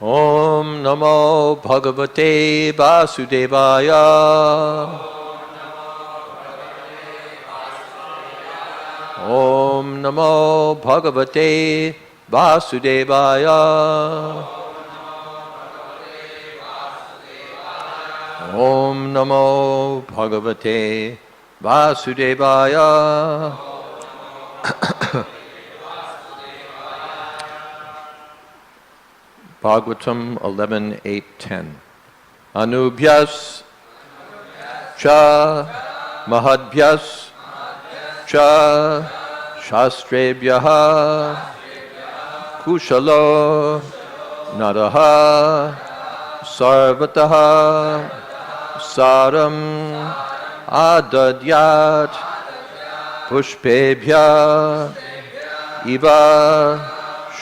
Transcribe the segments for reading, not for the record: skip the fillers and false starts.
Om Namo Bhagavate Vasudevaya. Om Namo Bhagavate Vasudevaya. Om Namo Bhagavate Vasudevaya. Bhagvatam 11:8-10. Anubhyas cha mahadbyas cha shastrebhyah kushalo naraha sarvataha saram adadyat pushpebhya iva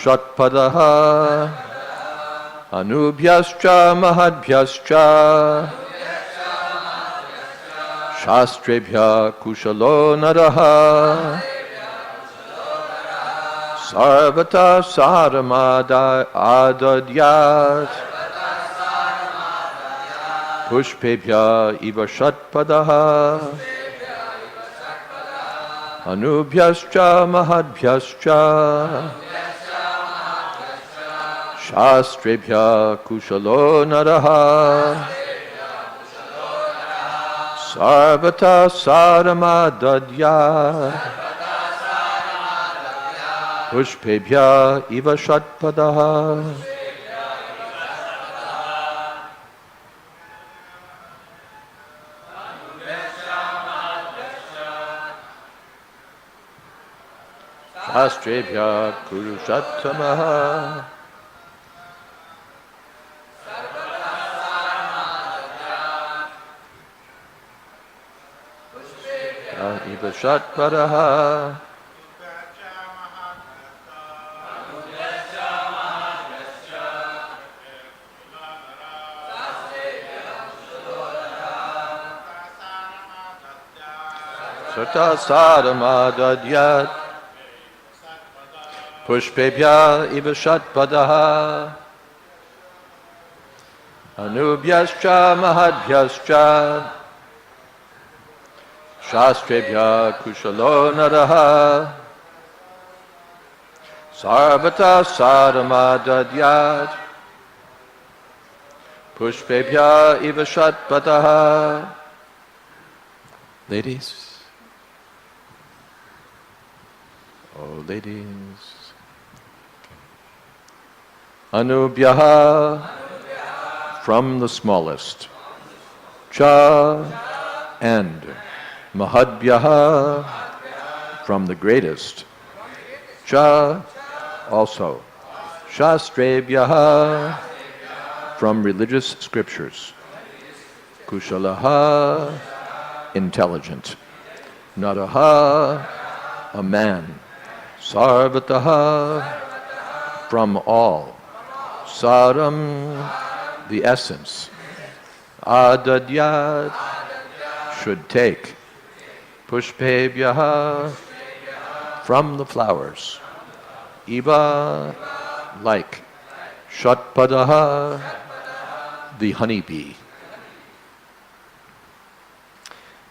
shatpadaha anubhyascha mahadbyascha shastrebhya kushalo naraha sarvata saramada adadyat pushpebhya iva shatpadaha anubhyascha mahadbyascha shastrebhya kushalo naraha sarvata saramadadyat pushpebhya iva shatpadaha. Shastrebhya kurushattamaha iva shatpadaha sata saramadadyat pushpebhya iva shatpadaha anubhyascha mahadbyascha shastrebhya kushalo naraha sarvata saramadadyat pushpebhya iva shatpadaha. Ladies. Oh, ladies. Anubhyaha, from the smallest. Cha, and. Mahadbhyaha, from the greatest. Cha, also. Shastrebhyaha, from religious scriptures. Kushalaha, intelligent. Naraha, a man. Sarvataha, from all. Saram, the essence. Adadyat, should take. Pushpebhyaha, from the flowers. Iva, like. Shatpadaha, the honeybee.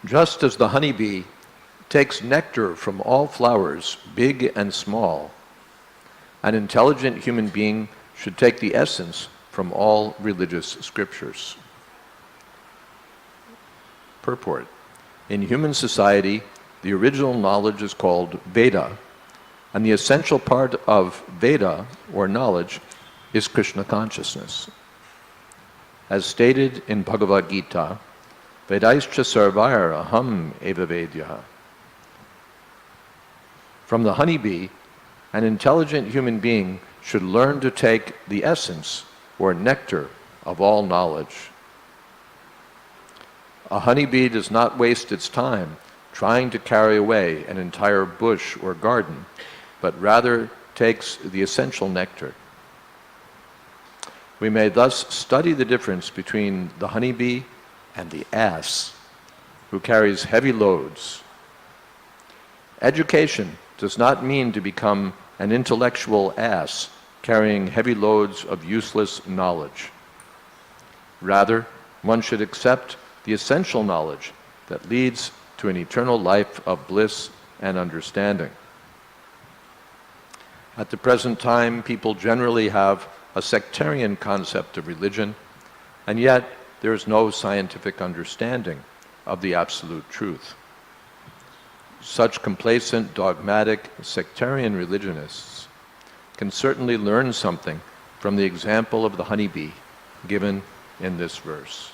Just as the honeybee takes nectar from all flowers, big and small, an intelligent human being should take the essence from all religious scriptures. Purport. In human society, the original knowledge is called Veda, and the essential part of Veda, or knowledge, is Krishna consciousness. As stated in Bhagavad Gita, Vedaischa sarvair aham eva vedyaha. From the honeybee, an intelligent human being should learn to take the essence, or nectar, of all knowledge. A honeybee does not waste its time trying to carry away an entire bush or garden, but rather takes the essential nectar. We may thus study the difference between the honeybee and the ass, who carries heavy loads. Education does not mean to become an intellectual ass carrying heavy loads of useless knowledge. Rather, one should accept the essential knowledge that leads to an eternal life of bliss and understanding. At the present time, people generally have a sectarian concept of religion, and yet there is no scientific understanding of the absolute truth. Such complacent, dogmatic, sectarian religionists can certainly learn something from the example of the honeybee given in this verse.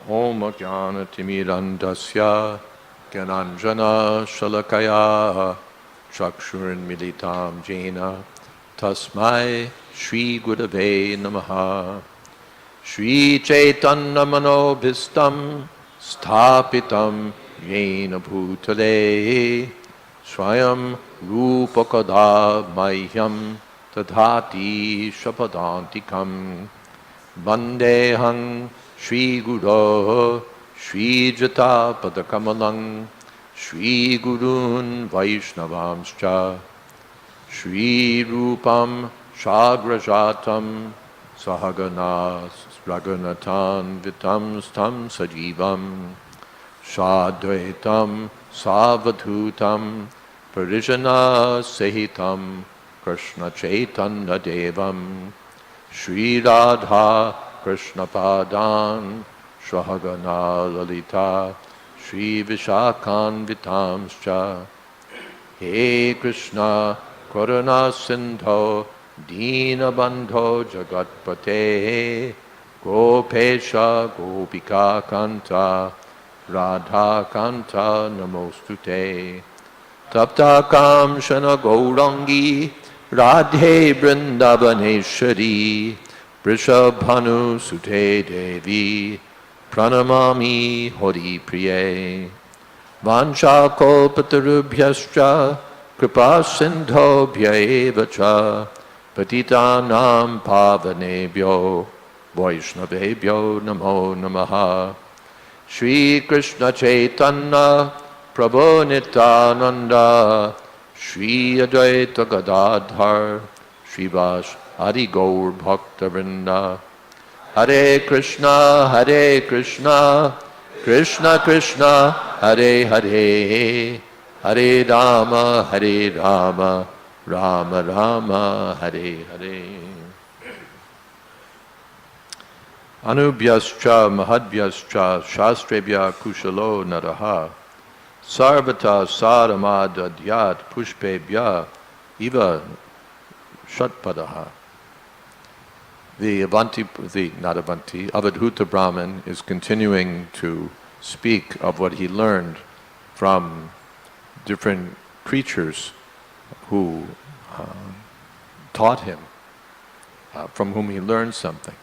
Om Jnana Timirandasya Gyananjana Shalakaya Chakshurmilitam Jena Tasmai Shri Gurave Namaha. Shri Chaitanya Manobhistam Sthapitam Yena Bhutale Swayam Rupakada Mahyam Tadhati Shapadantikam Vandehang Shri Guru Shri Jata Padakamalang Shri Gurun Vaishnavamscha Shri Rupam Shagrajatam Sahagana Raghunathan Vitam Stam Sajivam Shadvaitam Savadhutam Parijana Sahitam Krishna Chaitanya Devam Shri Radha Krishna Padan Shahagana Lalita Shri Vishakhan Vitamscha. He Krishna Karuna Sindho Dina Bandho Jagatpate Gopesha Gopika Kanta Radha Kanta Namostute Tapta Kamshana Gaurangi Radhe Vrindavaneshwari Vrishabhanu Sute Devi Pranamami Hori Priye Vancha Kalpatarubhyascha Kripa Sindhobhya Evacha Patitanam Pavanebhyo Vaishnavebhyo Namo Namaha. Shri Krishna Chaitanya Prabhu Nityananda Shri Advaita Gadadhar Srivas Adi Gaur Bhakta Vrinda. Hare Krishna Krishna Krishna Hare Hare Hare Rama Rama Rama Hare Hare. Anubhyascha mahadhyascha shastrebhya kushalo naraha sarvata saramadadyat pushpebhya iva shatpadaha. The Avadhuta Brahmin is continuing to speak of what he learned from different creatures who taught him, from whom he learned something.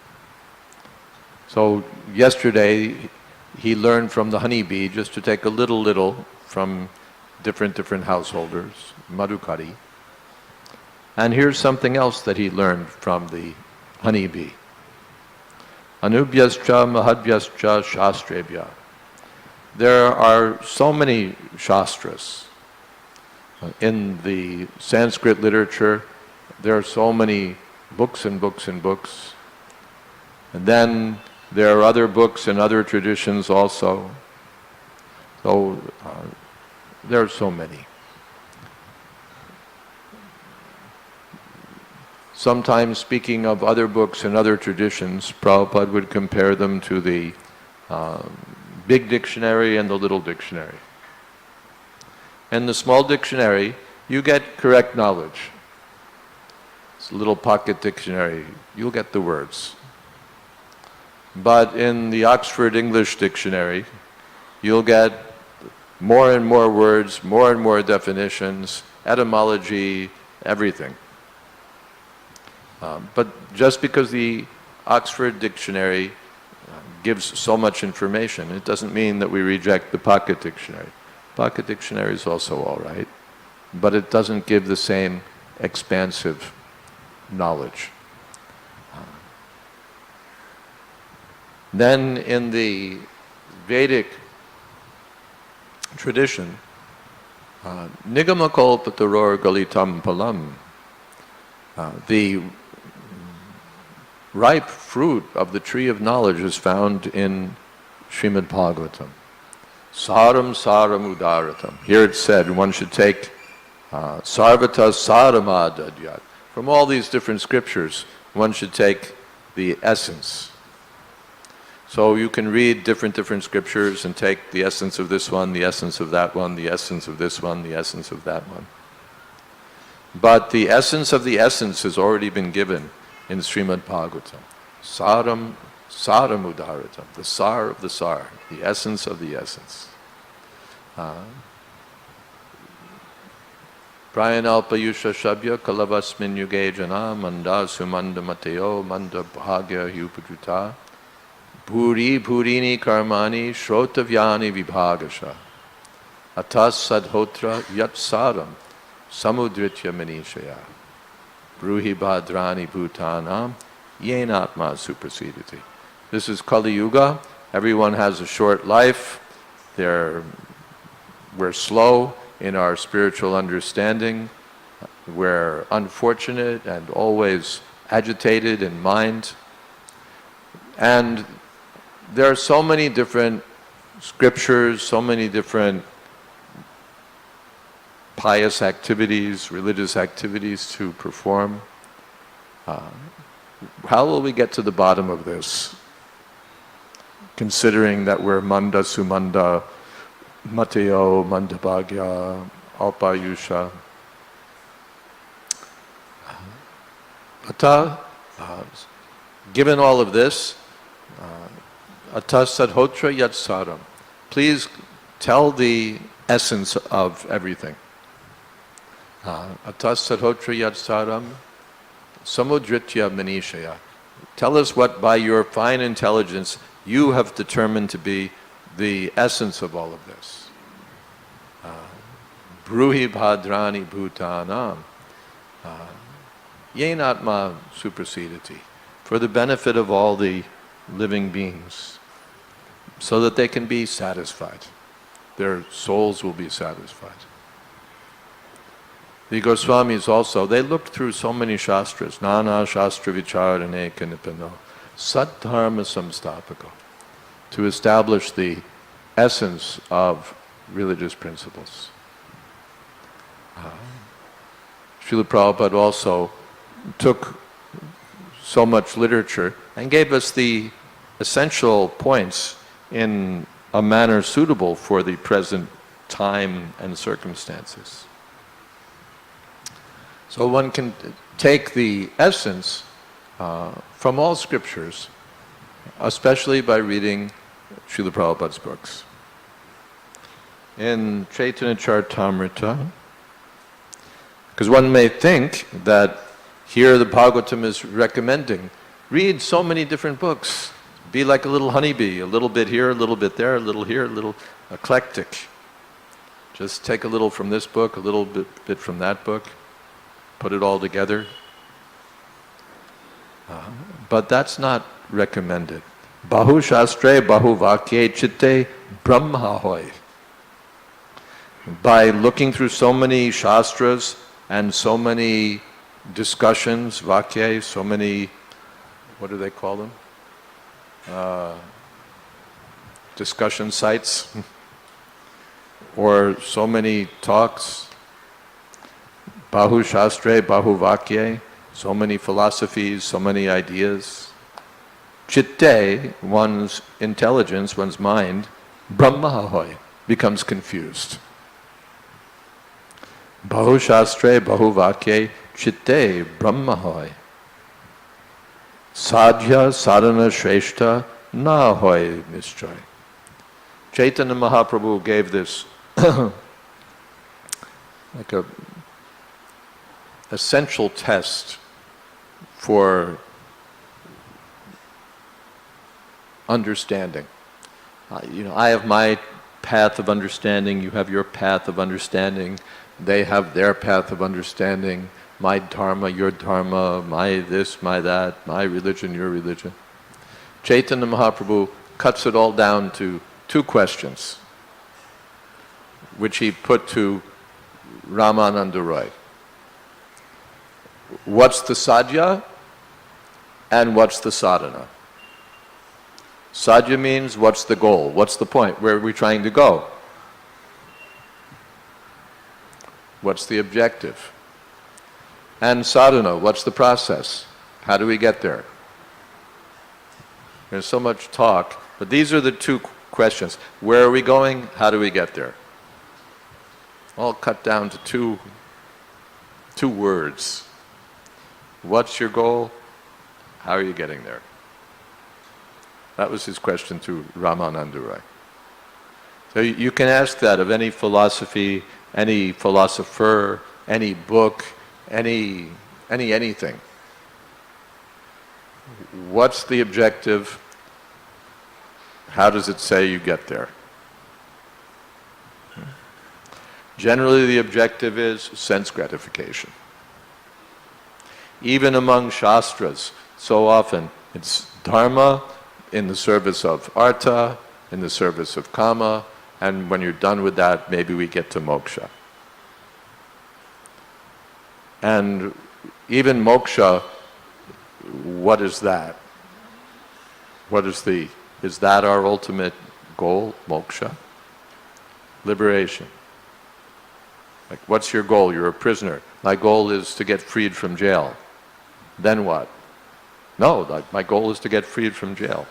So yesterday he learned from the honeybee, just to take a little from different householders, Madhukari. And here's something else that he learned from the honeybee. Anubhyascha mahadhyascha shastrebhya. There are so many shastras. In the Sanskrit literature, there are so many books and books and books. And then there are other books and other traditions also. So there are so many. Sometimes speaking of other books and other traditions, Prabhupada would compare them to the big dictionary and the little dictionary. In the small dictionary, you get correct knowledge. It's a little pocket dictionary. You'll get the words. But in the Oxford English Dictionary, you'll get more and more words, more and more definitions, etymology, everything. But just because the Oxford Dictionary gives so much information, it doesn't mean that we reject the pocket dictionary. Pocket dictionary is also all right, but it doesn't give the same expansive knowledge. Then in the Vedic tradition, Nigamakalpataror galitam palam. The ripe fruit of the tree of knowledge is found in Srimad Bhagvatam. Saram saram udaratam. Here it said one should take sarvata saramadyat. From all these different scriptures, one should take the essence. So you can read different scriptures and take the essence of this one, the essence of that one, the essence of this one, the essence of that one. But the essence of the essence has already been given in Srimad Bhagavatam. Saram udaratam, the sar of the sar, the essence of the essence. Prayanalpa yusha shabya kalavasmin yuge jana manda sumanda mateo manda bhagya hyupajuta bhuri bhurini karmani shrotavyani vibhagasha atas sadhotra yat saram samudritya manishaya bruhi bhadrani bhutanam yenatma suprasidati. This is Kali Yuga. Everyone has a short life. We're slow in our spiritual understanding. We're unfortunate and always agitated in mind. And there are so many different scriptures, so many different pious activities, religious activities to perform. How will we get to the bottom of this? Considering that we're Manda Sumanda, Mateo, Mandabhagya, Alpayusha. Given all of this, Atas Sadhotra Yat Saram. Please tell the essence of everything. Atas Sadhotra Yat Saram, Samudritya Manishaya. Tell us what by your fine intelligence you have determined to be the essence of all of this. Bruhi bhadrani bhutanam yenatma suprasidati. For the benefit of all the living beings, so that they can be satisfied. Their souls will be satisfied. The Goswamis also, they looked through so many shastras, nana shastra vicharane kanipano, saddharma samstapako, to establish the essence of religious principles. Srila Prabhupada also took so much literature and gave us the essential points in a manner suitable for the present time and circumstances. So one can take the essence from all scriptures, especially by reading Srila Prabhupada's books. In Chaitanya Charitamrita, because one may think that here the Bhagavatam is recommending, read so many different books. Be like a little honeybee, a little bit here, a little bit there, a little here, a little eclectic. Just take a little from this book, a little bit from that book, put it all together. But that's not recommended. Bahu shastre bahu vakye chitte brahma hoy. By looking through so many shastras and so many discussions, vakye, so many, what do they call them? Discussion sites, or so many talks, bahu shastre, bahu vakye, so many philosophies, so many ideas. Chitte, one's intelligence, one's mind, brahmahoy, becomes confused. Bahu shastre, bahu vakye, chitte, brahmahoy. Sadhya sadhana shreshta na hoy nishchay. Chaitanya Mahaprabhu gave this like a essential test for understanding. I have my path of understanding, you have your path of understanding, they have their path of understanding. My dharma, your dharma, my this, my that, my religion, your religion. Chaitanya Mahaprabhu cuts it all down to two questions, which he put to Ramananda Roy. What's the sadhya and what's the sadhana? Sadhya means what's the goal? What's the point? Where are we trying to go? What's the objective? And sadhana, what's the process? How do we get there? There's so much talk, but these are the two questions. Where are we going? How do we get there? All cut down to two words. What's your goal? How are you getting there? That was his question to Ramananda Roy. So you can ask that of any philosophy, any philosopher, any book, anything. What's the objective? How does it say you get there? Generally, the objective is sense gratification. Even among shastras, so often it's dharma in the service of artha, in the service of kama, and when you're done with that, maybe we get to moksha. And even moksha, what is that? Is that our ultimate goal, moksha? Liberation. Like, what's your goal? You're a prisoner. My goal is to get freed from jail. Then what? No, my goal is to get freed from jail.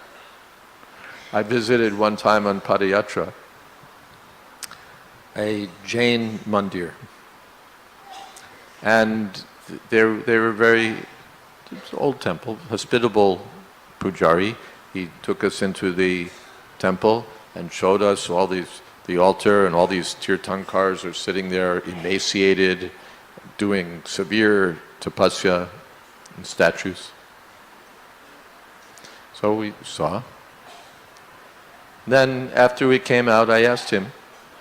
I visited one time on Padayatra a Jain mandir. And they were very, it's an old temple, hospitable pujari. He took us into the temple and showed us all these, the altar, and all these tirthankars are sitting there emaciated, doing severe tapasya and statues. So we saw. Then after we came out, I asked him,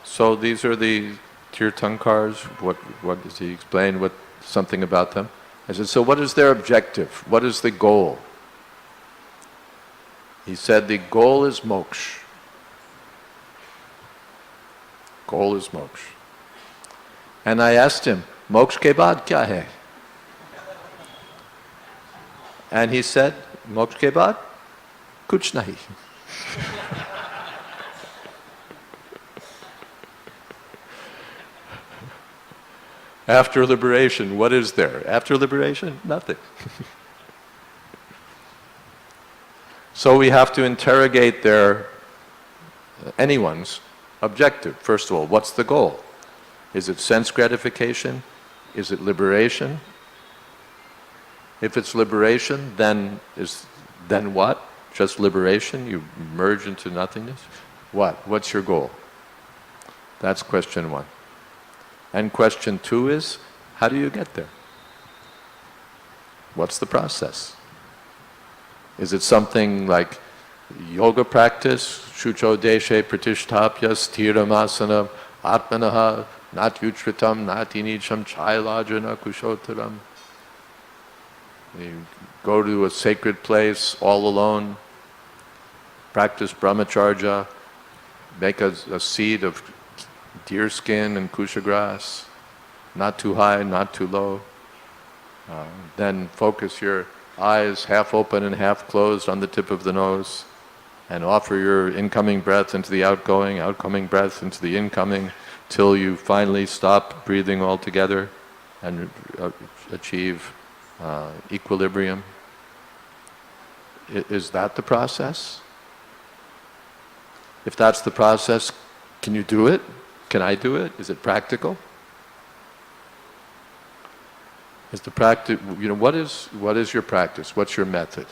so these are the tirthankars, what does he explain, something about them? I said, so what is their objective? What is the goal? He said, the goal is moksha. Goal is moksha. And I asked him, moksha ke baad kya hai? And he said, moksha ke baad kuch nahi. After liberation, what is there? After liberation, nothing. So we have to interrogate anyone's objective. First of all, what's the goal? Is it sense gratification? Is it liberation? If it's liberation, then what? Just liberation? You merge into nothingness? What? What's your goal? That's question one. And question two is, how do you get there? What's the process? Is it something like yoga practice, shucho deshe pratishtapya stiramasana atmanaha natyuchritam natinicham chailajana kushotaram? You go to a sacred place all alone, practice brahmacharya, make a seed of deer skin and kusha grass, not too high, not too low. Then focus your eyes half open and half closed on the tip of the nose, and offer your incoming breath into the outgoing breath into the incoming, till you finally stop breathing altogether and achieve equilibrium. Is that the process? If that's the process, can you do it? Can I do it? Is it practical? Is the practice, what is your practice? What's your method?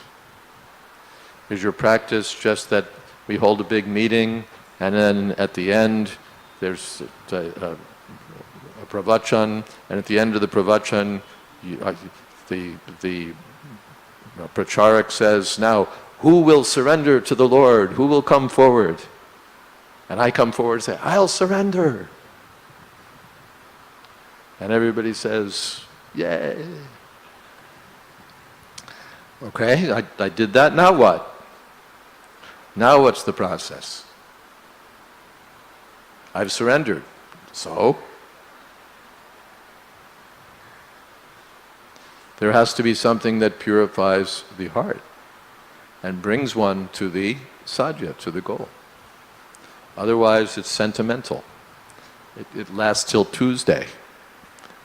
Is your practice just that we hold a big meeting and then at the end there's a pravachan, and at the end of the pravachan the pracharak says, now who will surrender to the Lord? Who will come forward? And I come forward and say, I'll surrender. And everybody says, yay. Okay, I did that, now what? Now what's the process? I've surrendered. So? There has to be something that purifies the heart and brings one to the sadhya, to the goal. Otherwise, it's sentimental. It lasts till Tuesday,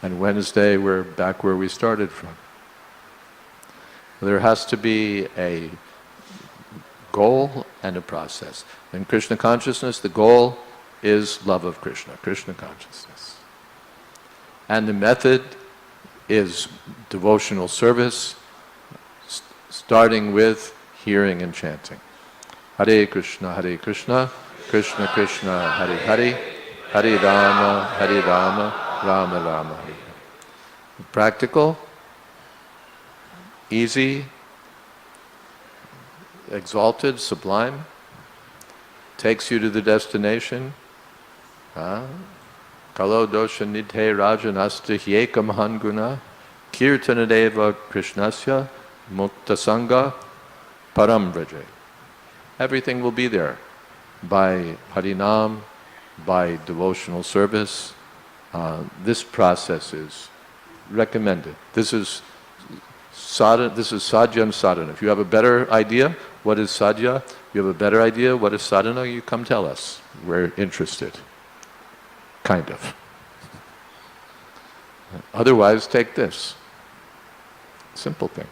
and Wednesday we're back where we started from. There has to be a goal and a process. In Krishna consciousness, the goal is love of Krishna, Krishna consciousness. And the method is devotional service, starting with hearing and chanting. Hare Krishna, Krishna Krishna, Hare Hare, Hare Rama, Rama Rama, Hare. Practical, easy, exalted, sublime, takes you to the destination. Kalo dosha nidhe rajanasta hyekam hanguna kirtanadeva krishnasya mukta sangha param vraje. Everything will be there by harinam, by devotional service. This process is recommended. This is sadhana, this is sadhya and sadhana. If you have a better idea what is sadhya, you have a better idea what is sadhana, you come tell us. We're interested. Kind of. Otherwise, take this. Simple thing.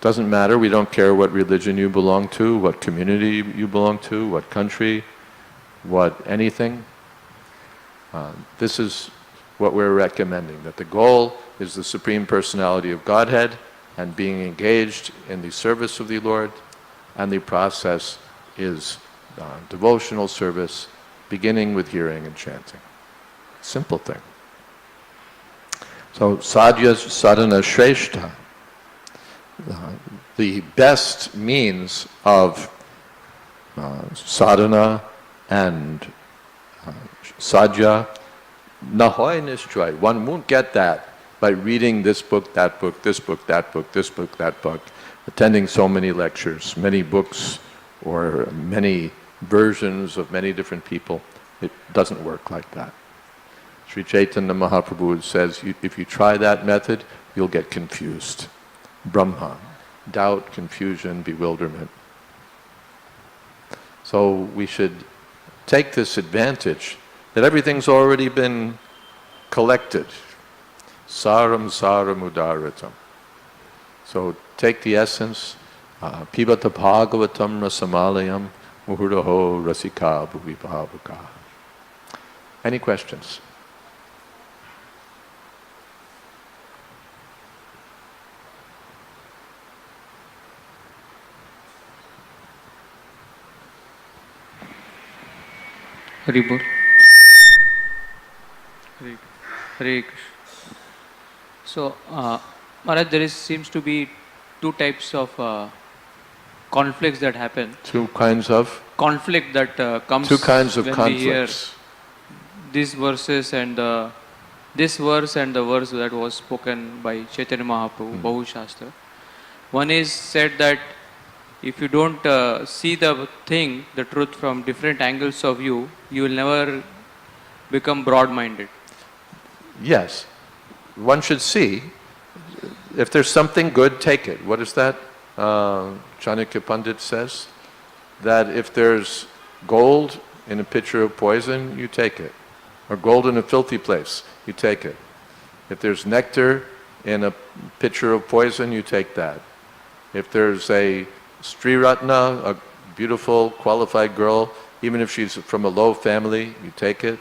Doesn't matter, we don't care what religion you belong to, what community you belong to, what country, what anything. This is what we're recommending, that the goal is the Supreme Personality of Godhead and being engaged in the service of the Lord, and the process is devotional service, beginning with hearing and chanting. Simple thing. So, sadhya sadhana shrestha, the best means of sadhana and sadhya, nahoy nishchoy. One won't get that by reading this book, that book, this book, that book, this book, that book, attending so many lectures, many books, or many versions of many different people. It doesn't work like that. Sri Chaitanya Mahaprabhu says, if you try that method, you'll get confused. Brahma, doubt, confusion, bewilderment. So we should take this advantage that everything's already been collected. Saram saram udaratam. So take the essence, pibata bhagavatam rasamalayam muhuraho rasika bhuvibhavaka. Any questions? Haribol. Hare Krishna. So, Maharaj, there seems to be two types of conflicts that happen. Two kinds of? Conflict that comes two kinds of when conflicts. We hear these verses and this verse and the verse that was spoken by Chaitanya Mahaprabhu, Bahu Shastra. One is said that if you don't see the thing, the truth from different angles of view, you will never become broad-minded. Yes. One should see, if there's something good, take it. What is that? Chanakya Pandit says that if there's gold in a pitcher of poison, you take it. Or gold in a filthy place, you take it. If there's nectar in a pitcher of poison, you take that. If there's a Sri Ratna, a beautiful, qualified girl, even if she's from a low family, you take it.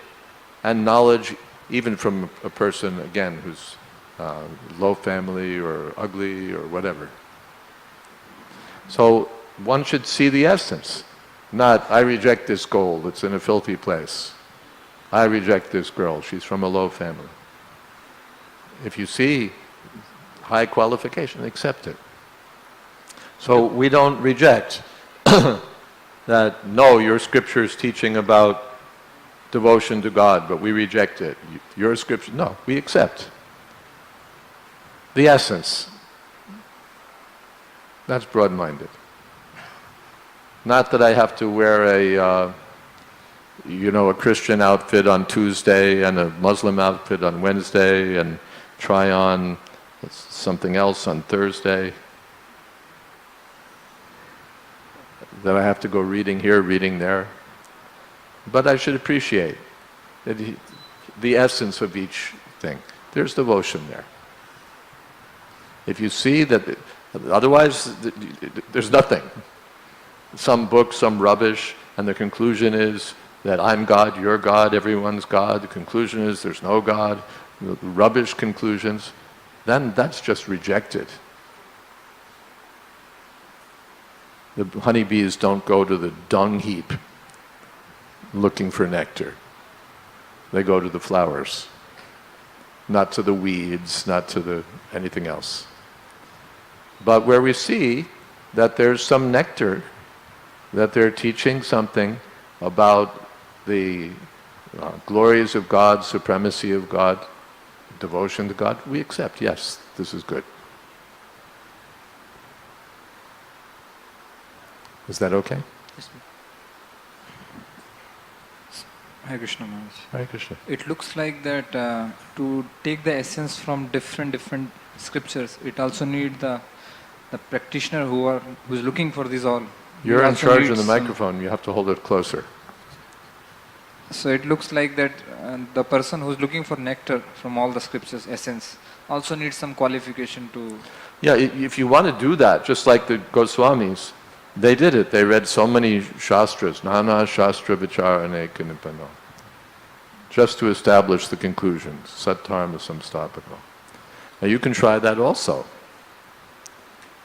And knowledge, even from a person, again, who's low family or ugly or whatever. So one should see the essence, not, I reject this gold, it's in a filthy place. I reject this girl, she's from a low family. If you see high qualification, accept it. So we don't reject that, no, your scripture is teaching about devotion to God, but we reject it. Your scripture, no, we accept. The essence. That's broad-minded. Not that I have to wear a Christian outfit on Tuesday and a Muslim outfit on Wednesday and try on something else on Thursday that I have to go reading here, reading there. But I should appreciate that the essence of each thing. There's devotion there. If you see that, otherwise there's nothing. Some book, some rubbish, and the conclusion is that I'm God, you're God, everyone's God. The conclusion is there's no God. Rubbish conclusions. Then that's just rejected. The honeybees don't go to the dung heap looking for nectar. They go to the flowers, not to the weeds, not to anything else. But where we see that there's some nectar, that they're teaching something about the glories of God, supremacy of God, devotion to God, we accept, yes, this is good. Is that okay? Yes, ma'am. Hare Krishna Maharaj. Hare Krishna. It looks like that to take the essence from different scriptures, it also need the practitioner who's looking for this all. You're He in also charge of needs the some- microphone, you have to hold it closer. So it looks like that the person who's looking for nectar from all the scriptures, essence, also needs some qualification to... Yeah, if you want to do that, just like the Goswamis, they did it. They read so many shastras, Nana Shastra Vicharane Kinipano, just to establish the conclusions, Sattarma Samstapako. Now you can try that also.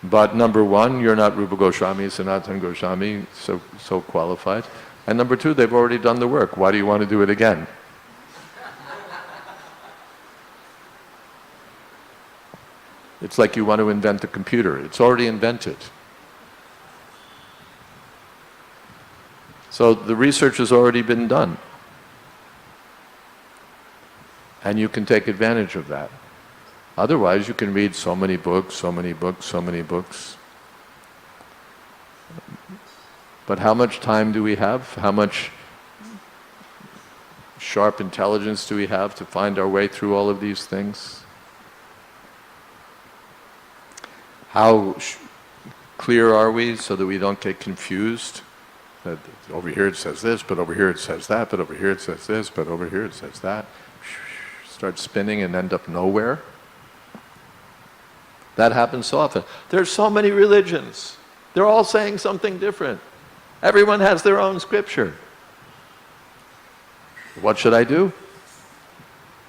But number one, you're not Rupa Goswami, Sanatana Goswami, so qualified. And number two, they've already done the work. Why do you want to do it again? It's like you want to invent a computer. It's already invented. So the research has already been done. And you can take advantage of that. Otherwise, you can read so many books, so many books, so many books. But how much time do we have? How much sharp intelligence do we have to find our way through all of these things? How clear are we so that we don't get confused? That over here it says this, but over here it says that, but over here it says this, but over here it says that. Start spinning and end up nowhere. That happens so often. There's so many religions. They're all saying something different. Everyone has their own scripture. What should I do?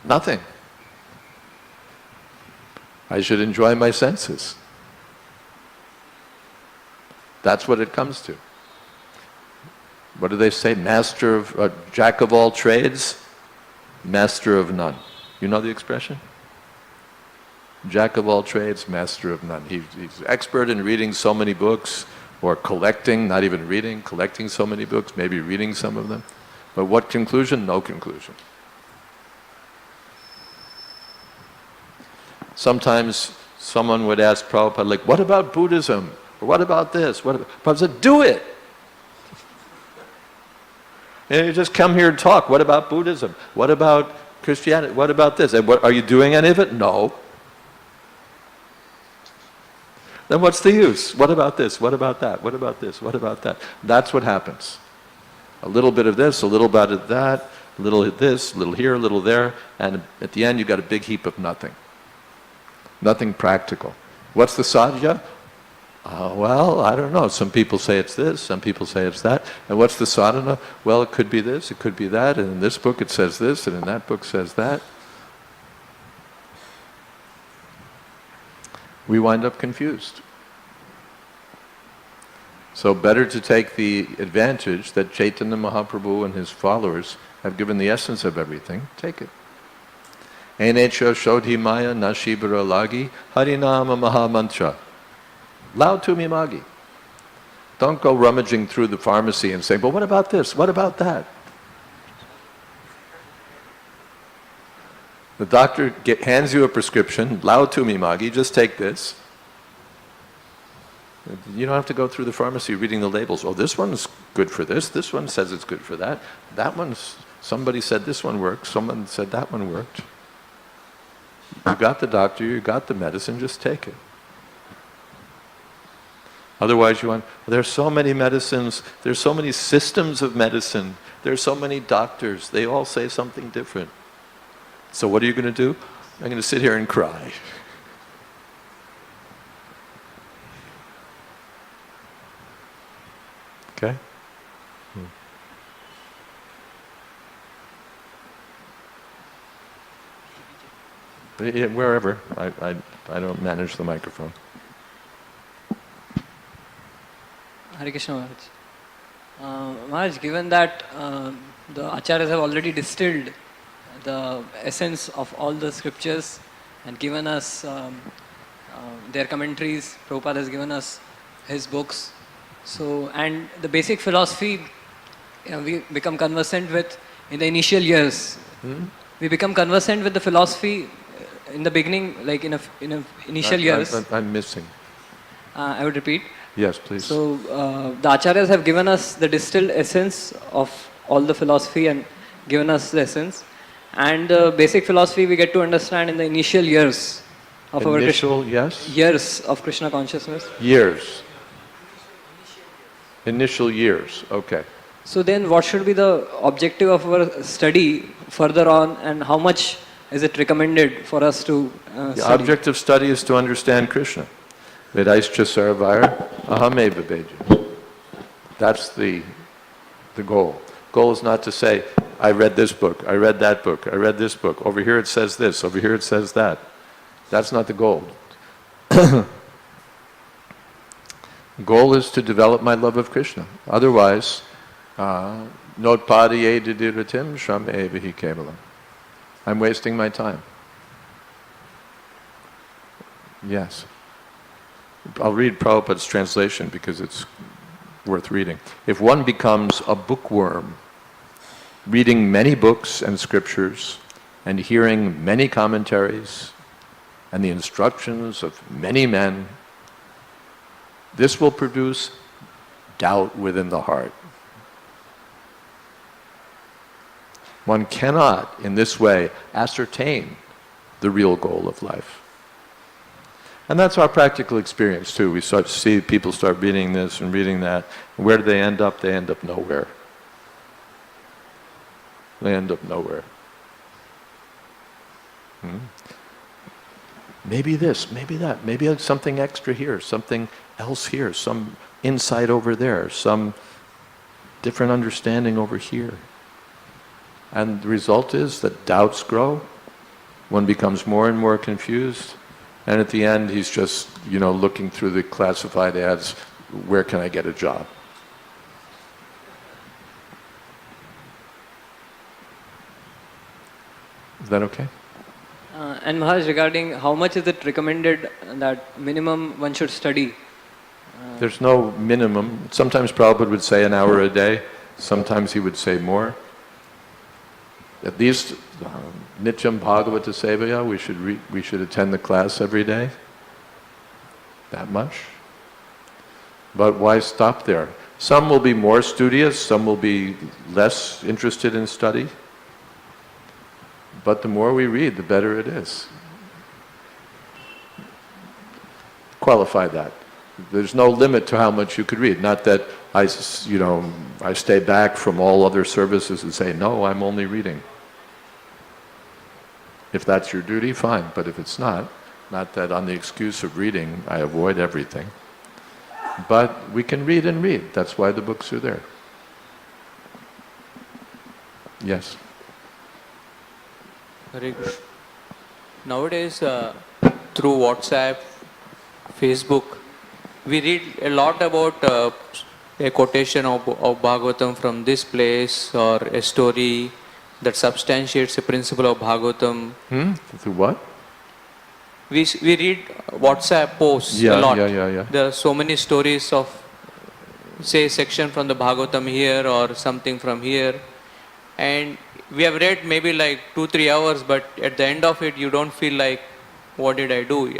Nothing. I should enjoy my senses. That's what it comes to. What do they say? Jack of all trades, master of none. You know the expression? Jack of all trades, master of none. He's expert in reading so many books, or collecting, not even reading, collecting so many books, maybe reading some of them. But what conclusion? No conclusion. Sometimes someone would ask Prabhupada, like, what about Buddhism? Or what about this? Prabhupada said, do it! And you just come here and talk. What about Buddhism? What about Christianity? What about this? And are you doing any of it? No. Then what's the use? What about this? What about that? What about this? What about that? That's what happens. A little bit of this, a little bit of that, a little of this, a little here, a little there, and at the end you got a big heap of nothing. Nothing practical. What's the sadhya? Well, I don't know. Some people say it's this, some people say it's that. And what's the sadhana? Well, it could be this, it could be that, and in this book it says this, and in that book says that. We wind up confused. So better to take the advantage that Chaitanya Mahaprabhu and his followers have given the essence of everything. Take it. Enecha shodhi maya nashibara lagi harinama mahamantra. Loud to me magi. Don't go rummaging through the pharmacy and say, but what about this? What about that? The doctor hands you a prescription, loud to me magi, just take this. You don't have to go through the pharmacy reading the labels. Oh, this one's good for this one says it's good for that. That one's, somebody said this one works, someone said that one worked. You got the doctor, you got the medicine, just take it. Otherwise there's so many medicines, there's so many systems of medicine, there's so many doctors, they all say something different. So what are you going to do? I'm going to sit here and cry. Okay? Yeah, wherever. I don't manage the microphone. Hare Krishna Maharaj. Maharaj, given that the Acharyas have already distilled the essence of all the scriptures and given us their commentaries, Prabhupada has given us his books. So, and the basic philosophy we become conversant with in the initial years. We become conversant with the philosophy in the beginning, like in initial years. I'm missing. I would repeat. Yes, please. So, the Acharyas have given us the distilled essence of all the philosophy and given us the essence. And the basic philosophy we get to understand in the initial years of our Initial, yes? years of Krishna consciousness. Years. Initial years, okay. So then what should be the objective of our study further on, and how much is it recommended for us to The study? object of study is to understand Krishna. Vedaischa sarvaya ahameva beja. That's the goal. Goal is not to say, I read this book, I read that book, I read this book, over here it says this, over here it says that. That's not the goal. Goal is to develop my love of Krishna. Otherwise, notpadiye didiratim shram evahi kevalam. I'm wasting my time. Yes. I'll read Prabhupada's translation because it's worth reading. If one becomes a bookworm, reading many books and scriptures, and hearing many commentaries, and the instructions of many men, this will produce doubt within the heart. One cannot, in this way, ascertain the real goal of life. And that's our practical experience too. We start to see people start reading this and reading that. And where do they end up? They end up nowhere. They end up nowhere. Maybe this, maybe that, maybe something extra here, something else here, some insight over there, some different understanding over here. And the result is that doubts grow, one becomes more and more confused, and at the end he's just, looking through the classified ads, where can I get a job? Is that okay? And Maharaj, regarding how much is it recommended that minimum one should study? There's no minimum. Sometimes Prabhupada would say an hour a day, sometimes he would say more. At least Nityam Bhagavata Sevaya, we should attend the class every day. That much. But why stop there? Some will be more studious, some will be less interested in study. But the more we read, the better it is. Qualify that. There's no limit to how much you could read. Not that I stay back from all other services and say, no, I'm only reading. If that's your duty, fine. But if it's not that on the excuse of reading, I avoid everything. But we can read and read. That's why the books are there. Yes. Very good. Nowadays, through WhatsApp, Facebook, we read a lot about a quotation of Bhagavatam from this place, or a story that substantiates a principle of Bhagavatam. Through what? We read WhatsApp posts a lot. Yeah. There are so many stories of, say, section from the Bhagavatam here or something from here. And we have read maybe like 2-3 hours, but at the end of it, you don't feel like, what did I do?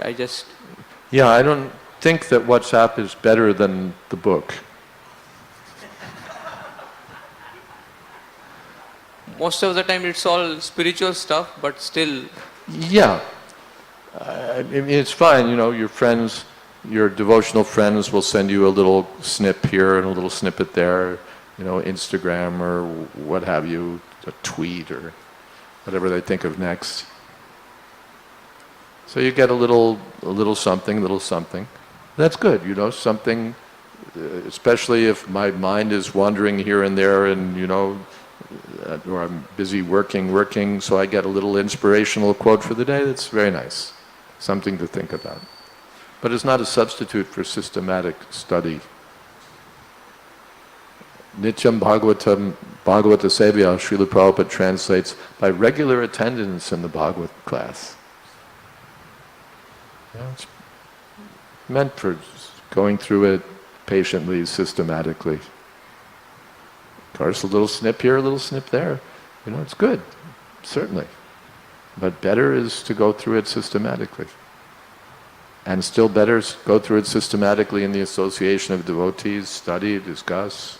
Yeah, I don't think that WhatsApp is better than the book. Most of the time it's all spiritual stuff, but still. Yeah, I mean, it's fine, you know, your friends, your devotional friends will send you a little snip here and a little snippet there, you know, Instagram or what have you, a tweet or whatever they think of next. So you get a little something. That's good, you know, something, especially if my mind is wandering here and there and, you know, or I'm busy working, so I get a little inspirational quote for the day. That's very nice. Something to think about. But it's not a substitute for systematic study. Nityam Bhagavatam, Bhagavata Sevya, Srila Prabhupada translates, by regular attendance in the Bhagavat class. Yeah, it's meant for going through it patiently, systematically. Of course, a little snip here, a little snip there. You know, it's good, certainly. But better is to go through it systematically. And still better is go through it systematically in the association of devotees, study, discuss. Is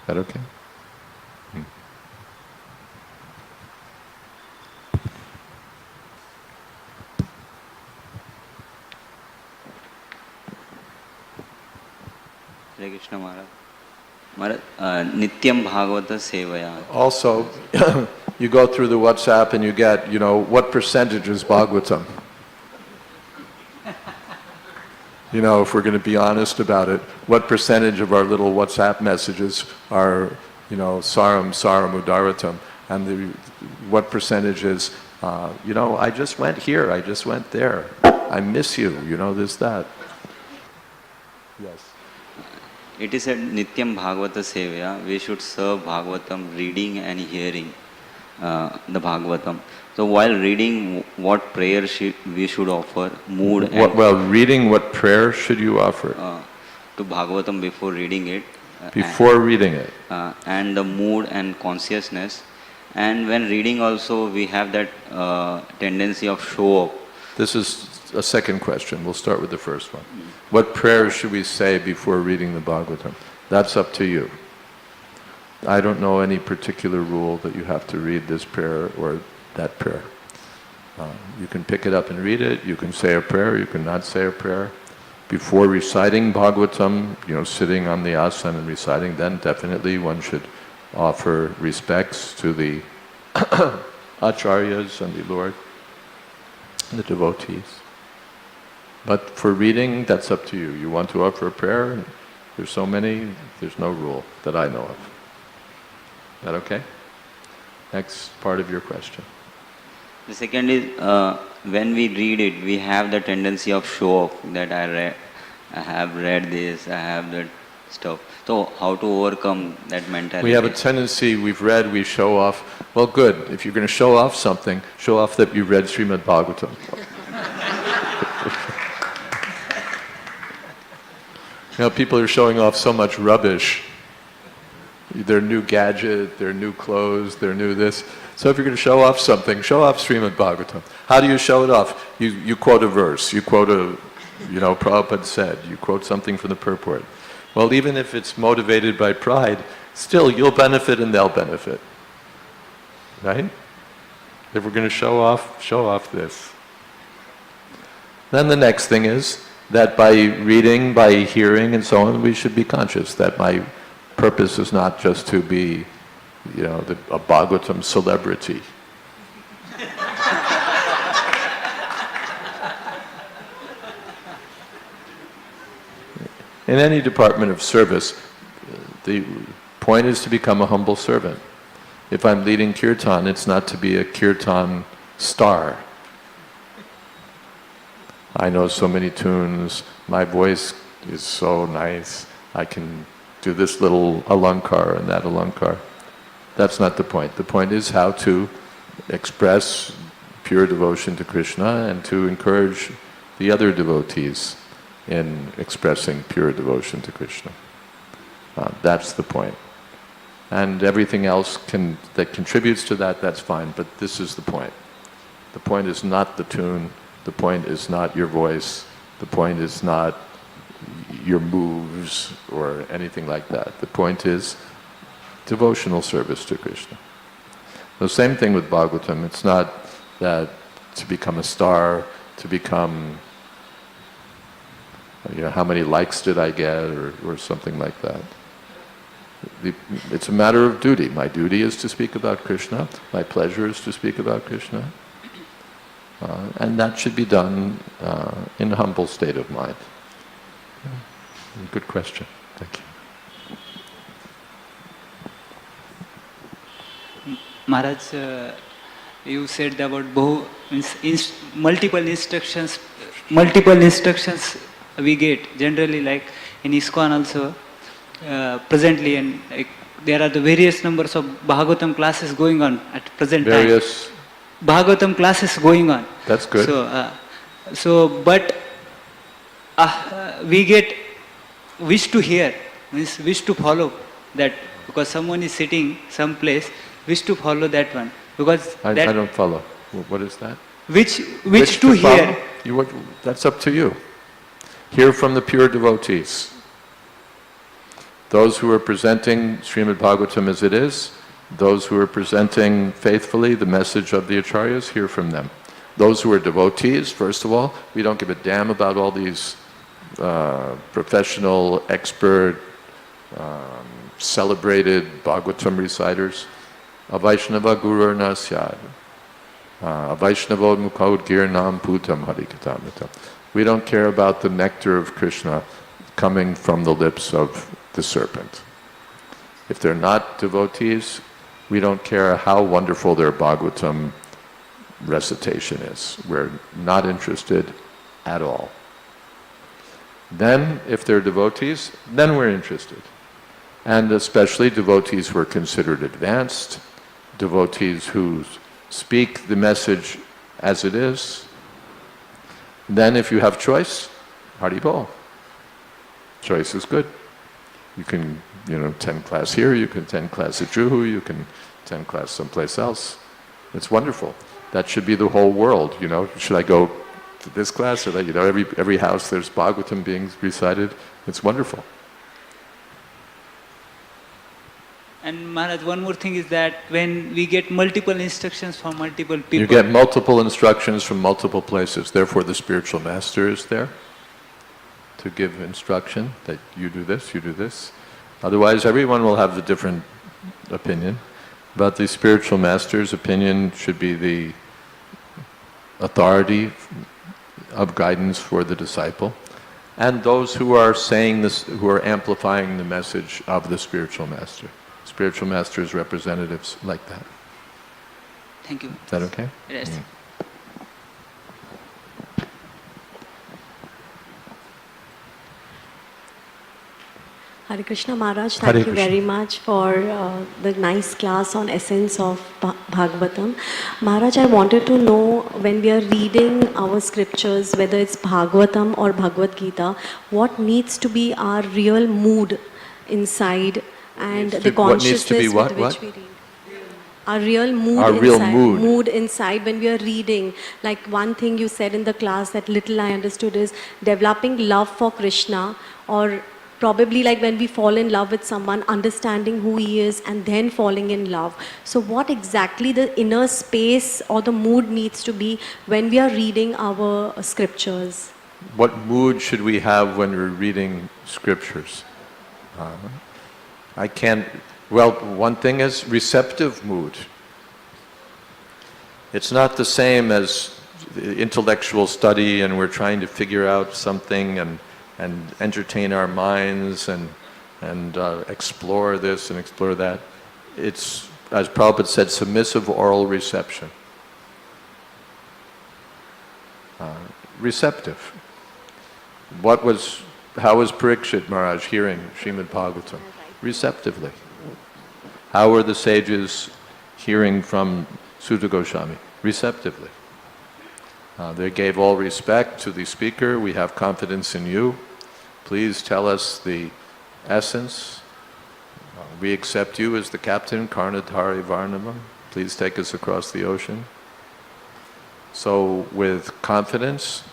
that okay? Hare Krishna Maharaj. Maharaj, Nityam Bhagavata Sevaya. Also, you go through the WhatsApp and you get, you know, what percentage is Bhagavatam? You know, if we're going to be honest about it, what percentage of our little WhatsApp messages are, you know, saram, udaratam, and what percentage is, you know, I just went here, I just went there, I miss you, you know, this, that. Yes. It is a Nityam Bhagavata Sevaya. We should serve Bhagavatam reading and hearing the Bhagavatam. So while reading, what prayer we should offer, mood and... Well, reading, what prayer should you offer? To Bhagavatam before reading it. Before reading it. And the mood and consciousness. And when reading also, we have that tendency of show up. This is a second question. We'll start with the first one. What prayer should we say before reading the Bhagavatam? That's up to you. I don't know any particular rule that you have to read this prayer or that prayer. You can pick it up and read it. You can say a prayer. You can not say a prayer. Before reciting Bhagavatam, you know, sitting on the asana and reciting, then definitely one should offer respects to the acharyas and the Lord, the devotees. But for reading, that's up to you. You want to offer a prayer? There's so many, there's no rule that I know of. Is that okay? Next part of your question. The second is, when we read it, we have the tendency of show off, that I have read this, I have that stuff. So how to overcome that mentality? We have a tendency, we've read, we show off. Well, good. If you're going to show off something, show off that you've read Srimad Bhagavatam. You know, people are showing off so much rubbish. Their new gadget, their new clothes, their new this. So if you're going to show off something, show off Srimad Bhagavatam. How do you show it off? You quote a verse, you quote you know, Prabhupada said, you quote something from the purport. Well, even if it's motivated by pride, still you'll benefit and they'll benefit. Right? If we're going to show off this. Then the next thing is that by reading, by hearing and so on, we should be conscious that my purpose is not just to be, you know, a Bhagavatam celebrity. In any department of service, the point is to become a humble servant. If I'm leading kirtan, it's not to be a kirtan star. I know so many tunes, my voice is so nice, I can do this little alankar and that alankar. That's not the point. The point is how to express pure devotion to Krishna and to encourage the other devotees in expressing pure devotion to Krishna. That's the point. And everything else that contributes to that, that's fine, but this is the point. The point is not the tune, the point is not your voice, the point is not your moves or anything like that. The point is devotional service to Krishna. The same thing with Bhagavatam. It's not that to become a star, to become, how many likes did I get, or something like that. It's a matter of duty. My duty is to speak about Krishna. My pleasure is to speak about Krishna. And that should be done in a humble state of mind. Good question. Thank you. Maharaj, you said about multiple instructions we get generally, like in ISKCON also presently, and like, there are the various numbers of Bhagavatam classes going on at present time. Bhagavatam classes going on. That's good. But we get wish to hear, means wish to follow that, because someone is sitting someplace, wish to follow that one. Because I don't follow. What is that? Which to hear? That's up to you. Hear from the pure devotees. Those who are presenting Srimad Bhagavatam as it is, those who are presenting faithfully the message of the acharyas, hear from them. Those who are devotees, first of all, we don't give a damn about all these professional, expert, celebrated Bhagavatam reciters. Avaishnava gurur nasyad. Avaishnavo mukhaud girnam putam harikatamritam. We don't care about the nectar of Krishna coming from the lips of the serpent. If they're not devotees, we don't care how wonderful their Bhagavatam recitation is. We're not interested at all. Then, if they're devotees, then we're interested. And especially devotees who are considered advanced, devotees who speak the message as it is. Then if you have choice, Hari Bol. Choice is good. You can, attend class here, you can attend class at Juhu, you can attend class someplace else. It's wonderful. That should be the whole world, Should I go to this class or that, every house there's Bhagavatam being recited. It's wonderful. And Maharaj, one more thing is that when we get multiple instructions from multiple people... You get multiple instructions from multiple places. Therefore, the spiritual master is there to give instruction that you do this, you do this. Otherwise, everyone will have a different opinion. But the spiritual master's opinion should be the authority of guidance for the disciple. And those who are saying this, who are amplifying the message of the spiritual master. Spiritual master's representatives like that. Thank you. Is that okay? Yes. Hare Krishna Maharaj, Hare thank you Krishna. very much for the nice class on essence of Bhagavatam. Maharaj, I wanted to know, when we are reading our scriptures, whether it's Bhagavatam or Bhagavad Gita, what needs to be our real mood inside and the consciousness with which we read? Our real mood inside when we are reading. Like one thing you said in the class that little I understood is developing love for Krishna, or probably like when we fall in love with someone, understanding who he is and then falling in love. So what exactly the inner space or the mood needs to be when we are reading our scriptures? What mood should we have when we're reading scriptures? One thing is receptive mood. It's not the same as intellectual study and we're trying to figure out something and entertain our minds and explore this and explore that. It's, as Prabhupada said, submissive oral reception. Receptive. How was Parikshit Maharaj hearing Srimad Bhagavatam? Receptively. How were the sages hearing from Sutta Goswami? Receptively. They gave all respect to the speaker. We have confidence in you. Please tell us the essence. We accept you as the captain, Karnadhari Varnamam. Please take us across the ocean. So with confidence,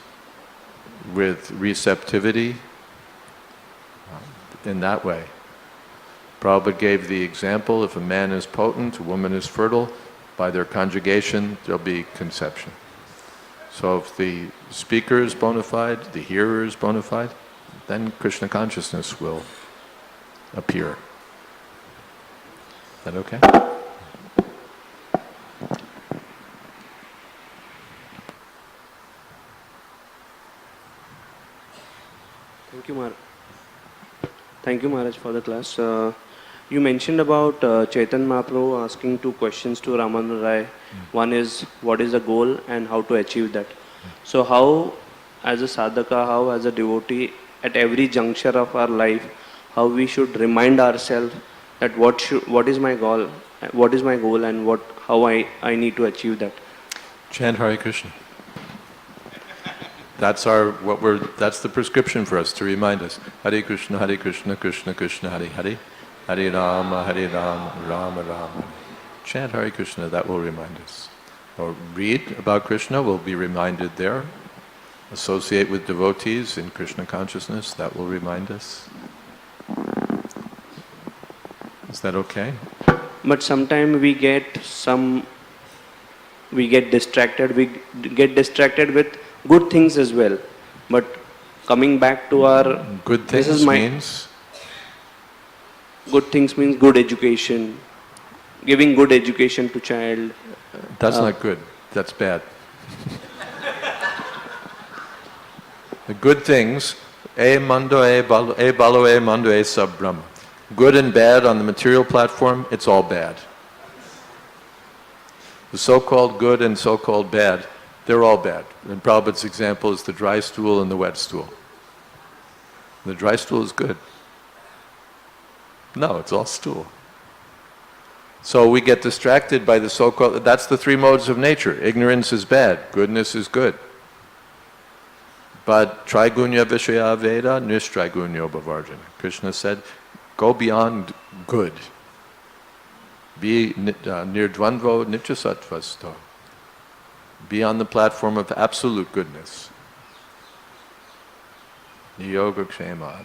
with receptivity, in that way. Prabhupada gave the example, if a man is potent, a woman is fertile, by their conjugation there'll be conception. So if the speaker is bona fide, the hearer is bona fide, then Krishna consciousness will appear. Is that okay? Thank you, Maharaj, for the class. You mentioned about Chaitanya Mahaprabhu asking two questions to Ramananda Rai. One is, what is the goal and how to achieve that? So how, as a sadhaka, how as a devotee, at every juncture of our life, how we should remind ourselves that what is my goal and how I need to achieve that. Chant Hare Krishna. That's the prescription for us to remind us. Hare Krishna, Krishna Krishna, Hare Hare, Hare Rama, Rama Rama. Chant Hare Krishna, that will remind us. Or read about Krishna, we'll be reminded there. Associate with devotees in Krishna consciousness, that will remind us. Is that okay? But sometimes we get distracted. We get distracted with good things as well. But coming back to our good things means good things means good education, giving good education to child. That's not good. That's bad. The good things, mando, balo, mando, sub brahma. Good and bad on the material platform, it's all bad. The so-called good and so-called bad, they're all bad. And Prabhupada's example is the dry stool and the wet stool. The dry stool is good. No, it's all stool. So we get distracted by the so-called, that's the three modes of nature. Ignorance is bad, goodness is good. But Trigunya Vishaya Veda, Nishtrigunya Bhavarjana. Krishna said, go beyond good. Be nirdvandvo nityasatvasto. Be on the platform of absolute goodness. Yoga kshema.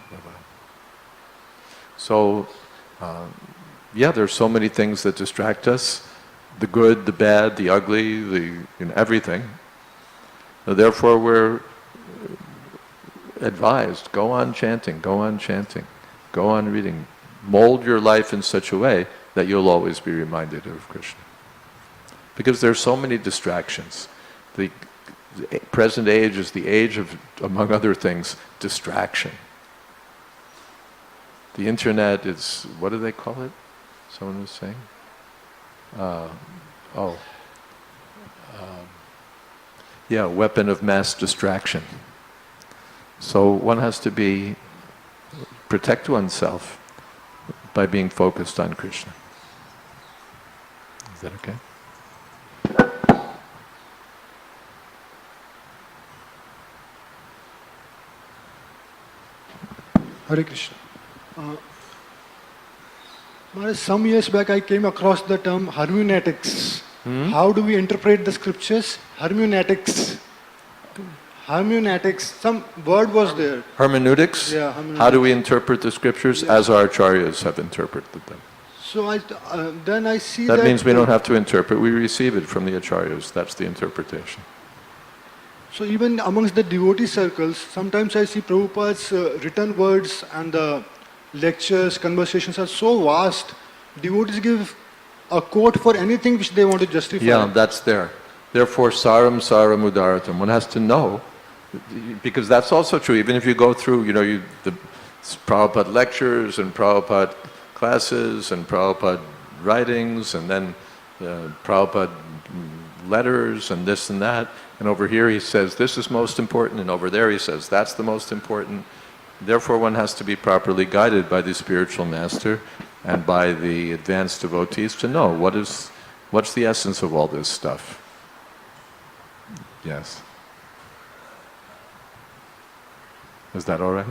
So, there's so many things that distract us. The good, the bad, the ugly, everything. So therefore we're advised, go on chanting, go on reading. Mold your life in such a way that you'll always be reminded of Krishna. Because there's so many distractions. The present age is the age of, among other things, distraction. The internet is, what do they call it? Someone was saying? Weapon of mass distraction. So one has to protect oneself by being focused on Krishna. Is that okay? Hare Krishna. Some years back I came across the term hermeneutics. How do we interpret the scriptures? Hermeneutics. Some word was there. Hermeneutics? Yeah, hermeneutics. How do we interpret the scriptures as our acharyas have interpreted them? So then I see that means we don't have to interpret, we receive it from the acharyas. That's the interpretation. So even amongst the devotee circles, sometimes I see Prabhupada's written words and the lectures, conversations are so vast. Devotees give a quote for anything which they want to justify. Yeah, that's there. Therefore, saram udaratam. One has to know, because that's also true. Even if you go through, the Prabhupada lectures and Prabhupada classes and Prabhupada writings and then Prabhupada letters and this and that, and over here he says this is most important, and over there he says that's the most important. Therefore, one has to be properly guided by the spiritual master and by the advanced devotees to know what's the essence of all this stuff. Yes. Is that all right?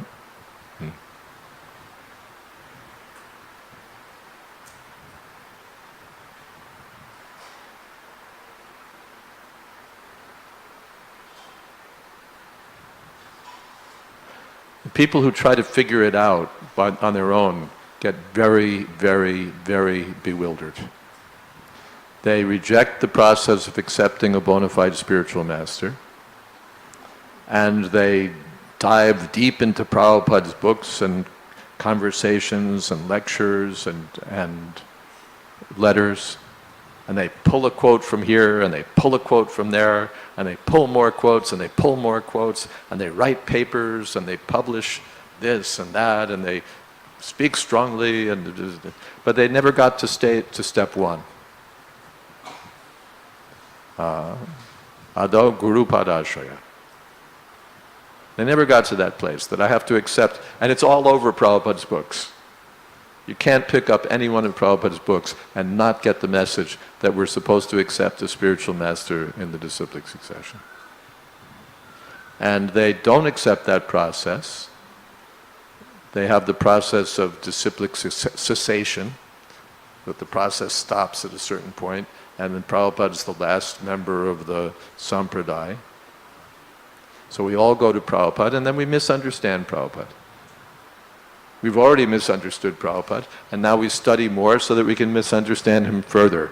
People who try to figure it out on their own get very, very, very bewildered. They reject the process of accepting a bona fide spiritual master, and they dive deep into Prabhupada's books and conversations and lectures and letters, and they pull a quote from here and they pull a quote from there, and they pull more quotes and they pull more quotes, and they write papers and they publish this and that, and they speak strongly, but they never got to step one. Ado Guru Padashraya. They never got to that place that I have to accept, and it's all over Prabhupada's books. You can't pick up any one of Prabhupada's books and not get the message that we're supposed to accept a spiritual master in the disciplic succession. And they don't accept that process. They have the process of disciplic cessation, that the process stops at a certain point, and then Prabhupada is the last member of the sampradaya. So we all go to Prabhupada, and then we misunderstand Prabhupada. We've already misunderstood Prabhupada, and now we study more so that we can misunderstand him further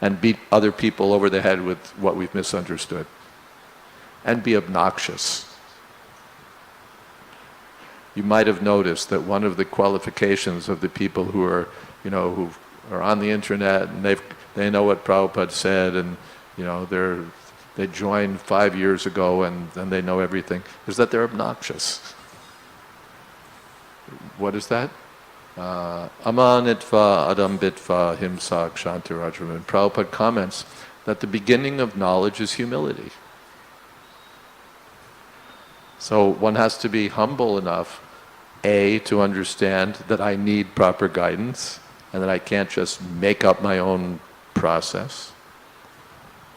and beat other people over the head with what we've misunderstood and be obnoxious. You might have noticed that one of the qualifications of the people who are, who are on the internet and they know what Prabhupada said, and they joined 5 years ago and they know everything, is that they're obnoxious. What is that? Amanitva adambitva himsa kshantirajram. Prabhupada comments that the beginning of knowledge is humility. So one has to be humble enough, A, to understand that I need proper guidance and that I can't just make up my own process.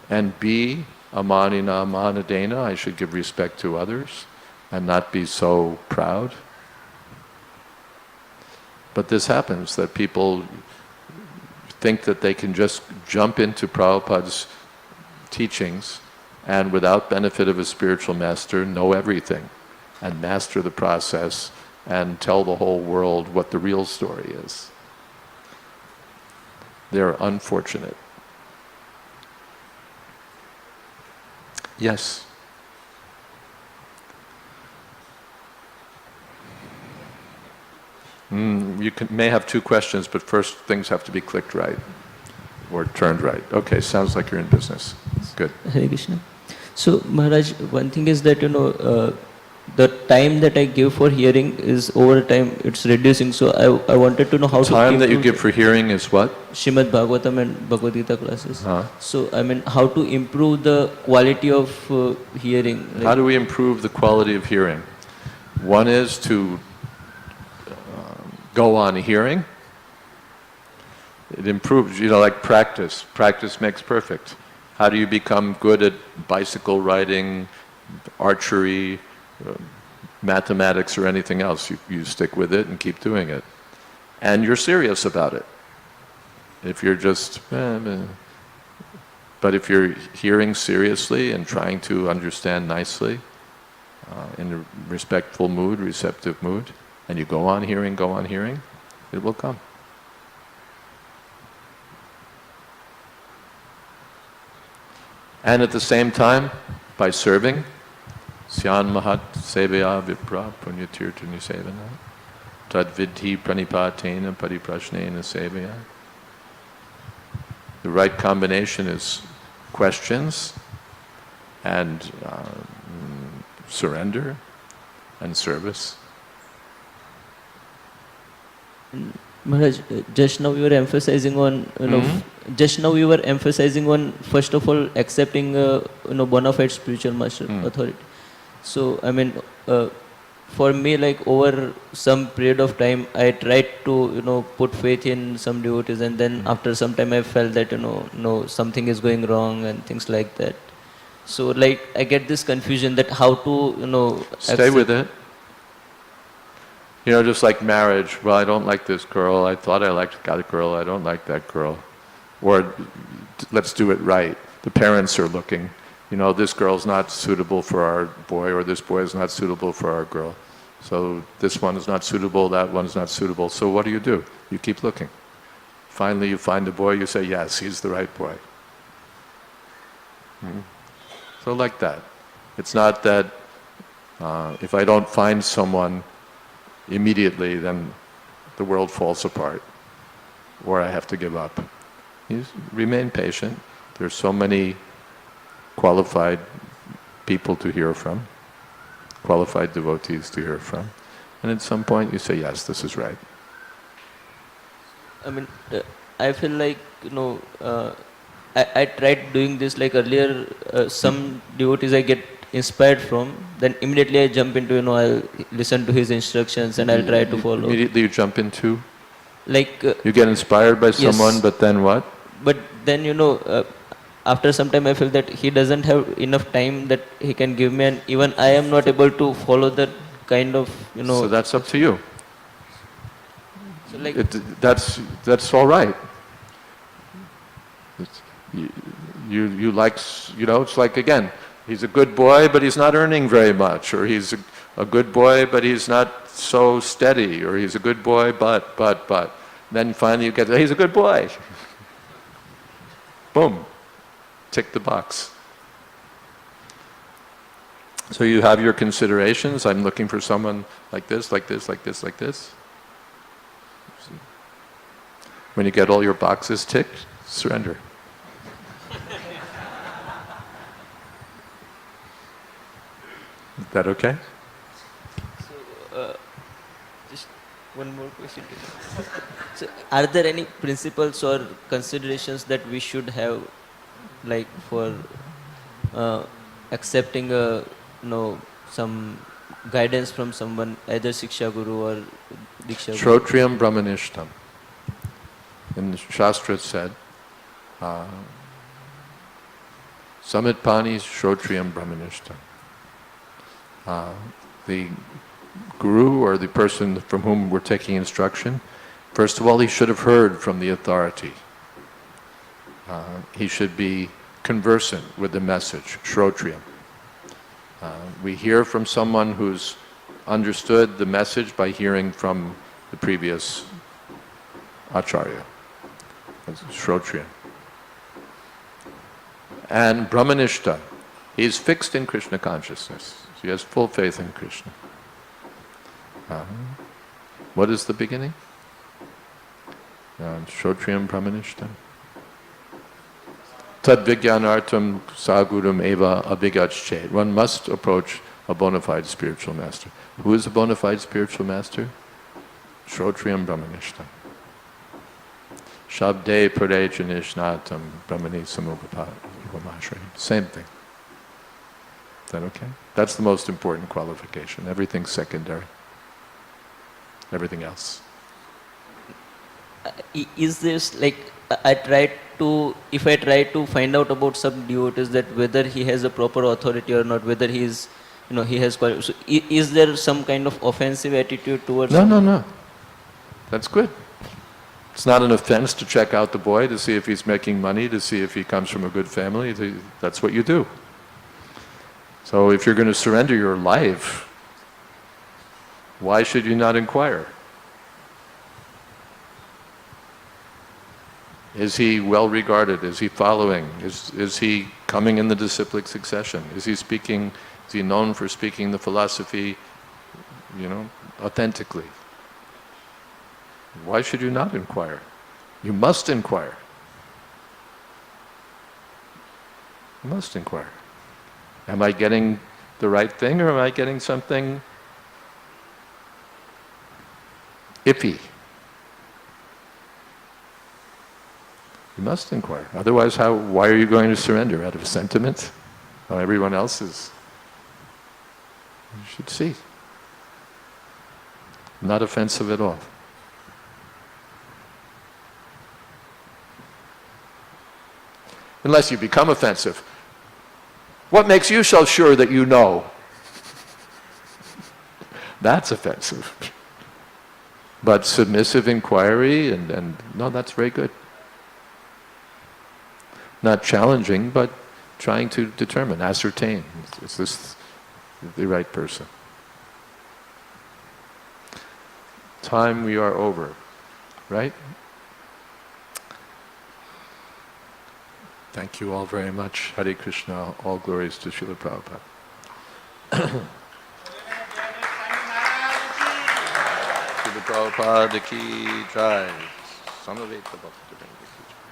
And B, amanina amanadena, I should give respect to others and not be so proud. But this happens, that people think that they can just jump into Prabhupada's teachings and without benefit of a spiritual master know everything and master the process and tell the whole world what the real story is. They're unfortunate. Yes? You may have two questions, but first things have to be clicked right or turned right. Okay, sounds like you're in business. Good. Hare Krishna. So Maharaj, one thing is that the time that I give for hearing is over time it's reducing. So I wanted to know how time that you give for hearing is what? Srimad Bhagvatam and Bhagavad Gita classes. So how to improve the quality of hearing? How do we improve the quality of hearing? One is to go on hearing. It improves, like practice. Practice makes perfect. How do you become good at bicycle riding, archery, mathematics, or anything else? You stick with it and keep doing it. And you're serious about it. If you're just, but if you're hearing seriously and trying to understand nicely, in a respectful mood, receptive mood, and you go on hearing, it will come. And at the same time, by serving, Syan Mahat Sevaya Vipra Punyatirtani Sevana Tad Vidhi Pranipatena Pariprashnena Sevaya. The right combination is questions and surrender and service. Maharaj, just now we were emphasizing on, first of all, accepting, bona fide spiritual master authority. So, for me, over some period of time, I tried to, put faith in some devotees, and then after some time I felt that, something is going wrong and things like that. So, I get this confusion that how to, stay with it. Just like marriage. Well, I don't like this girl. I thought I liked that girl. I don't like that girl. Or let's do it right. The parents are looking. This girl's not suitable for our boy, or this boy is not suitable for our girl. So this one is not suitable, that one is not suitable. So what do? You keep looking. Finally you find the boy, you say, yes, he's the right boy. So like that. It's not that if I don't find someone immediately, then the world falls apart, or I have to give up. You remain patient. There's so many qualified people to hear from, qualified devotees to hear from, and at some point you say, yes, this is right. I mean, I feel like, I tried doing this like earlier, some devotees I get inspired from, then immediately I jump into, I'll listen to his instructions and I'll try to follow. Immediately you jump into? Like... you get inspired by someone, yes. but then what? But then, after some time I feel that he doesn't have enough time that he can give me, and even I am not able to follow that kind of, So that's up to you. So like... that's all right. You like, it's like, again, he's a good boy, but he's not earning very much, or he's a good boy, but he's not so steady, or he's a good boy, but. Then finally you get, he's a good boy. Boom. Tick the box. So you have your considerations. I'm looking for someone like this, like this, like this, like this. When you get all your boxes ticked, surrender. Is that okay? So, just one more question. So, are there any principles or considerations that we should have, like for accepting some guidance from someone, either Siksha Guru or Diksha Guru? Shrotriyam Brahmanishtam. In the Shastra it said, Samitpani Shrotriyam Brahmanishtam. The guru, or the person from whom we're taking instruction, first of all, he should have heard from the authority. He should be conversant with the message, Shrotriyam. We hear from someone who's understood the message by hearing from the previous Acharya. That's Shrotriyam. And Brahmanishta, he is fixed in Krishna consciousness. He has full faith in Krishna. What is the beginning? Shrotriyam Brahmanishta. Tad Vijnanartam Sagurum Eva Abhigached. One must approach a bona fide spiritual master. Who is a bona fide spiritual master? Shrotriyam Brahmanishta. Shabde Pradejanishnatam Brahmani Samubhamashrayam. Same thing. Is that okay? That's the most important qualification. Everything's secondary. Everything else. Is this like, if I try to find out about some devotees that whether he has a proper authority or not, whether he is, he has quality. So is there some kind of offensive attitude towards him? No. That's good. It's not an offense to check out the boy, to see if he's making money, to see if he comes from a good family. That's what you do. So if you're going to surrender your life, why should you not inquire? Is he well regarded? Is he following? Is he coming in the disciplic succession? Is he known for speaking the philosophy, authentically? Why should you not inquire? You must inquire. You must inquire. Am I getting the right thing, or am I getting something iffy? You must inquire. Otherwise, why are you going to surrender? Out of sentiment? Well, everyone else is. You should see. Not offensive at all. Unless you become offensive. What makes you so sure that you know? That's offensive. But submissive inquiry, and no, that's very good. Not challenging, but trying to determine, ascertain, is this the right person? Time, we are over, right? Thank you all very much. Hare Krishna. All glories to Srila Prabhupada. Srila Prabhupada ki jai. Samaveta Bhaktivinoda ki jai.